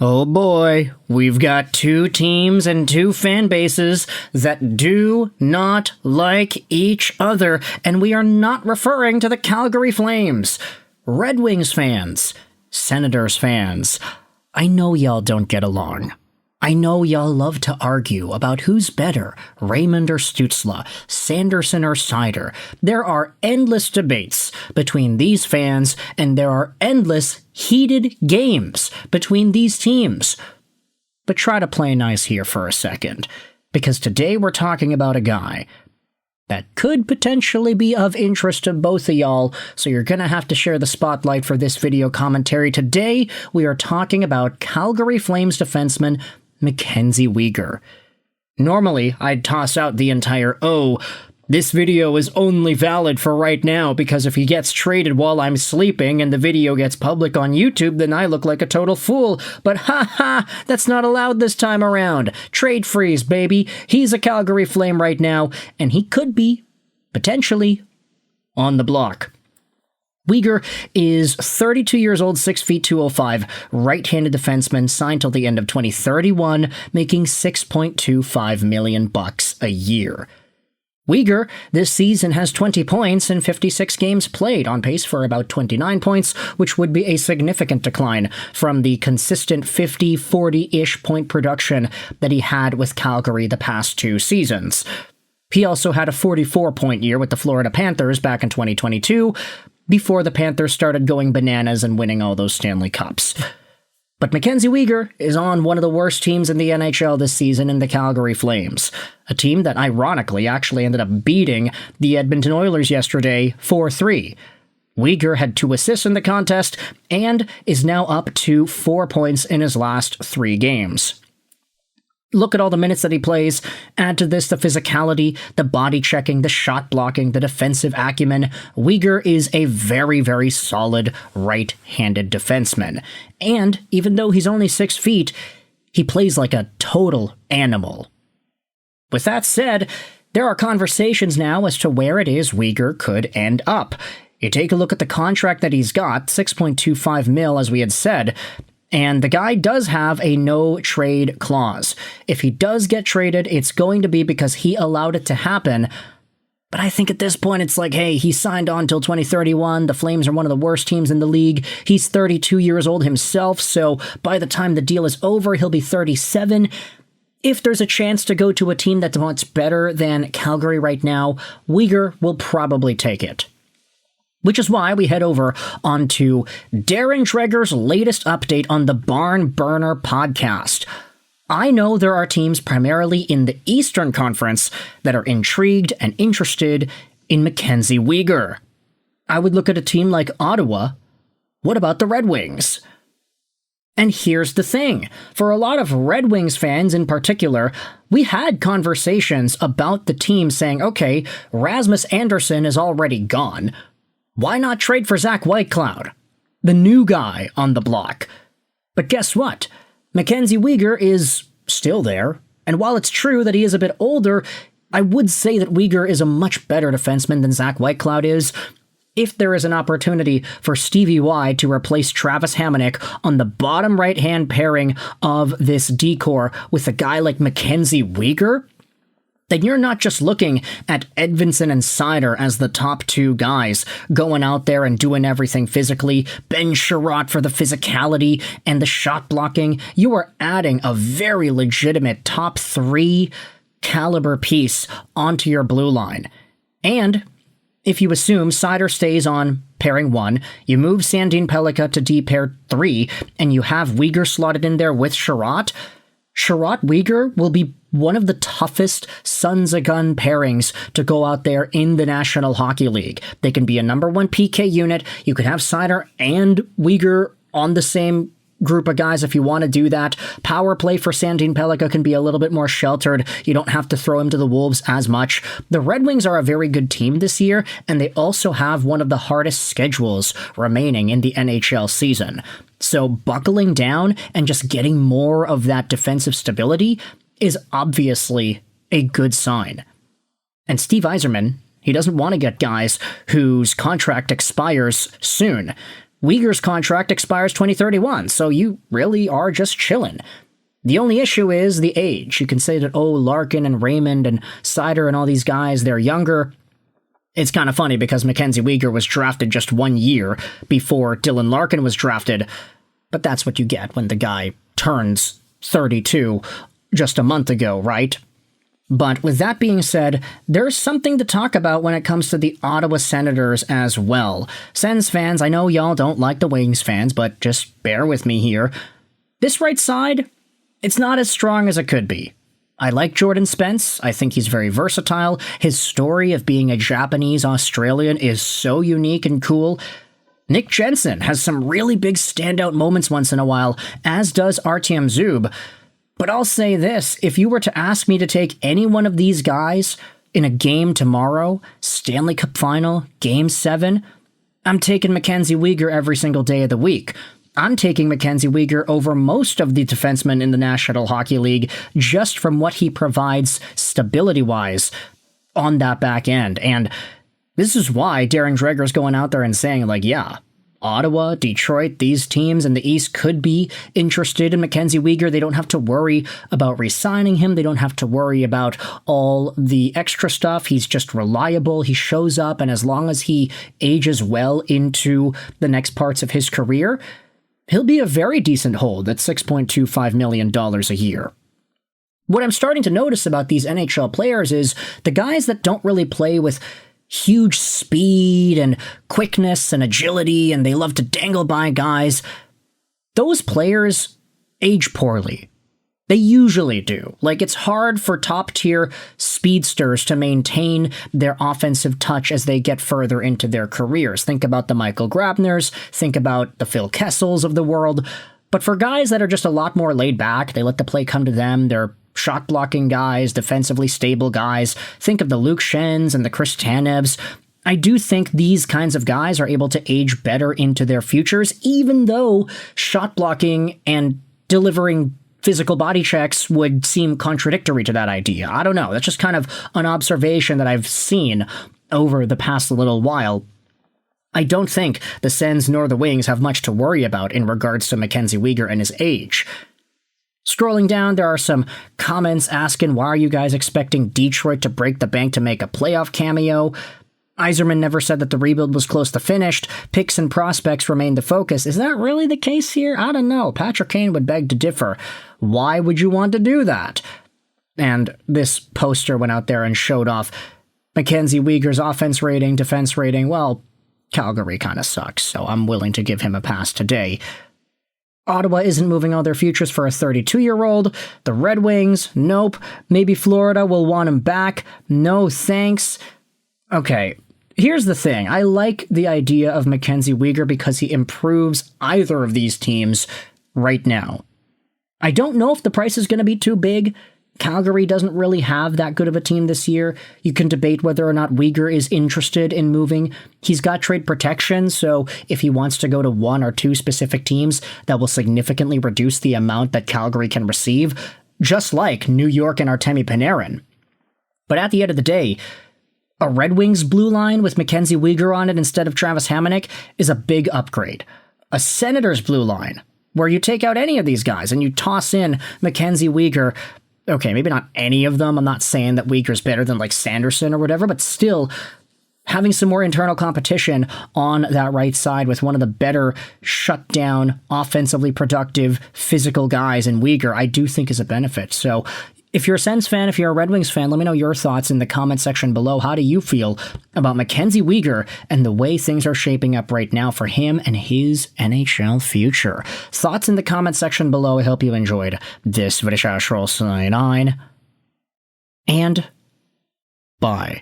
Oh boy, we've got two teams and two fan bases that do not like each other, and we are not referring to the Calgary Flames. Red Wings fans, Senators fans, I know y'all don't get along. I know y'all love to argue about who's better, Raymond or Stützle, Sanderson or Seider. There are endless debates between these fans, and there are endless heated games between these teams. But try to play nice here for a second, because today we're talking about a guy that could potentially be of interest to both of y'all, so you're gonna have to share the spotlight for this video commentary. Today, we are talking about Calgary Flames defenseman MacKenzie Weegar. Normally, I'd toss out the entire, this video is only valid for right now because if he gets traded while I'm sleeping and the video gets public on YouTube, then I look like a total fool. But that's not allowed this time around. Trade freeze, baby. He's a Calgary Flame right now, and he could be, potentially, on the block. Weegar is 32 years old, 6 feet 205, right-handed defenseman, signed till the end of 2031, making $6.25 million a year. Weegar this season has 20 points in 56 games played, on pace for about 29 points, which would be a significant decline from the consistent 50, 40-ish point production that he had with Calgary the past two seasons. He also had a 44-point year with the Florida Panthers back in 2022, before the Panthers started going bananas and winning all those Stanley Cups. But MacKenzie Weegar is on one of the worst teams in the NHL this season in the Calgary Flames, a team that ironically actually ended up beating the Edmonton Oilers yesterday 4-3. Weegar had 2 assists in the contest and is now up to 4 points in his last 3 games. Look at all the minutes that he plays, add to this the physicality, the body checking, the shot blocking, the defensive acumen. Weegar is a very, very solid right-handed defenseman. And even though he's only 6 feet, he plays like a total animal. With that said, there are conversations now as to where it is Weegar could end up. You take a look at the contract that he's got, $6.25 million, as we had said, and the guy does have a no-trade clause. If he does get traded, it's going to be because he allowed it to happen. But I think at this point, it's like, hey, he signed on till 2031. The Flames are one of the worst teams in the league. He's 32 years old himself, so by the time the deal is over, he'll be 37. If there's a chance to go to a team that's much better than Calgary right now, Weegar will probably take it. Which is why we head over onto Darren Dreger's latest update on the Barn Burner podcast. I know there are teams primarily in the Eastern Conference that are intrigued and interested in MacKenzie Weegar. I would look at a team like Ottawa. What about the Red Wings? And here's the thing. For a lot of Red Wings fans in particular, we had conversations about the team saying, okay, Rasmus Andersson is already gone. Why not trade for Zach Whitecloud, the new guy on the block? But guess what? MacKenzie Weegar is still there, and while it's true that he is a bit older, I would say that Weegar is a much better defenseman than Zach Whitecloud is. If there is an opportunity for Stevie Y to replace Travis Hamonic on the bottom right-hand pairing of this decor with a guy like MacKenzie Weegar, then you're not just looking at Edvinsson and Seider as the top 2 guys going out there and doing everything physically, Ben Sherratt for the physicality and the shot blocking. You are adding a very legitimate top 3 caliber piece onto your blue line. And if you assume Seider stays on pairing 1, you move Sandin Pellikka to D pair 3, and you have Weegar slotted in there with Sherratt, Weegar will be one of the toughest sons of gun pairings to go out there in the National Hockey League. They can be a number 1 PK unit. You could have Seider and Weegar on the same group of guys if you want to do that. Power play for Sandin Pellikka can be a little bit more sheltered. You don't have to throw him to the wolves as much. The Red Wings are a very good team this year, and they also have one of the hardest schedules remaining in the NHL season. So buckling down and just getting more of that defensive stability is obviously a good sign. And Steve Yzerman, he doesn't want to get guys whose contract expires soon. Weegar's contract expires 2031, so you really are just chilling. The only issue is the age. You can say that, Larkin and Raymond and Seider and all these guys, they're younger. It's kind of funny because MacKenzie Weegar was drafted just 1 year before Dylan Larkin was drafted, but that's what you get when the guy turns 32 just a month ago, right? But with that being said, there's something to talk about when it comes to the Ottawa Senators as well. Sens fans, I know y'all don't like the Wings fans, but just bear with me here. This right side, it's not as strong as it could be. I like Jordan Spence. I think he's very versatile. His story of being a Japanese Australian is so unique and cool. Nick Jensen has some really big standout moments once in a while, as does Artyom Zub. But I'll say this, if you were to ask me to take any one of these guys in a game tomorrow, Stanley Cup Final, Game 7, I'm taking MacKenzie Weegar every single day of the week. I'm taking MacKenzie Weegar over most of the defensemen in the National Hockey League just from what he provides stability-wise on that back end. And this is why Darren Dreger is going out there and saying, Ottawa, Detroit, these teams in the East could be interested in MacKenzie Weegar. They don't have to worry about re-signing him. They don't have to worry about all the extra stuff. He's just reliable. He shows up, and as long as he ages well into the next parts of his career, he'll be a very decent hold at $6.25 million a year. What I'm starting to notice about these NHL players is the guys that don't really play with huge speed and quickness and agility, and they love to dangle by guys, those players age poorly. They usually do. It's hard for top-tier speedsters to maintain their offensive touch as they get further into their careers. Think about the Michael Grabners, think about the Phil Kessels of the world. But for guys that are just a lot more laid back, they let the play come to them, they're shot-blocking guys, defensively stable guys, think of the Luke Schens and the Chris Tanevs. I do think these kinds of guys are able to age better into their futures, even though shot-blocking and delivering physical body checks would seem contradictory to that idea. I don't know. That's just kind of an observation that I've seen over the past little while. I don't think the Sens nor the Wings have much to worry about in regards to MacKenzie Weegar and his age. Scrolling down, there are some comments asking, why are you guys expecting Detroit to break the bank to make a playoff cameo? Yzerman never said that the rebuild was close to finished. Picks and prospects remain the focus. Is that really the case here? I don't know. Patrick Kane would beg to differ. Why would you want to do that? And this poster went out there and showed off MacKenzie Weegar's offense rating, defense rating. Well, Calgary kind of sucks, so I'm willing to give him a pass today. Ottawa isn't moving all their futures for a 32-year-old. The Red Wings, nope. Maybe Florida will want him back. No thanks. Okay. Here's the thing. I like the idea of MacKenzie Weegar because he improves either of these teams right now. I don't know if the price is going to be too big. Calgary doesn't really have that good of a team this year. You can debate whether or not Weegar is interested in moving. He's got trade protection, so if he wants to go to one or two specific teams, that will significantly reduce the amount that Calgary can receive, just like New York and Artemi Panarin. But at the end of the day, a Red Wings blue line with MacKenzie Weegar on it instead of Travis Hamonic is a big upgrade. A Senators blue line, where you take out any of these guys and you toss in MacKenzie Weegar. Okay, maybe not any of them. I'm not saying that Weegar's better than Sanderson or whatever, but still having some more internal competition on that right side with one of the better shutdown, offensively productive, physical guys in Weegar, I do think is a benefit. So if you're a Sens fan, if you're a Red Wings fan, let me know your thoughts in the comment section below. How do you feel about MacKenzie Weegar and the way things are shaping up right now for him and his NHL future? Thoughts in the comment section below. I hope you enjoyed this video. And bye.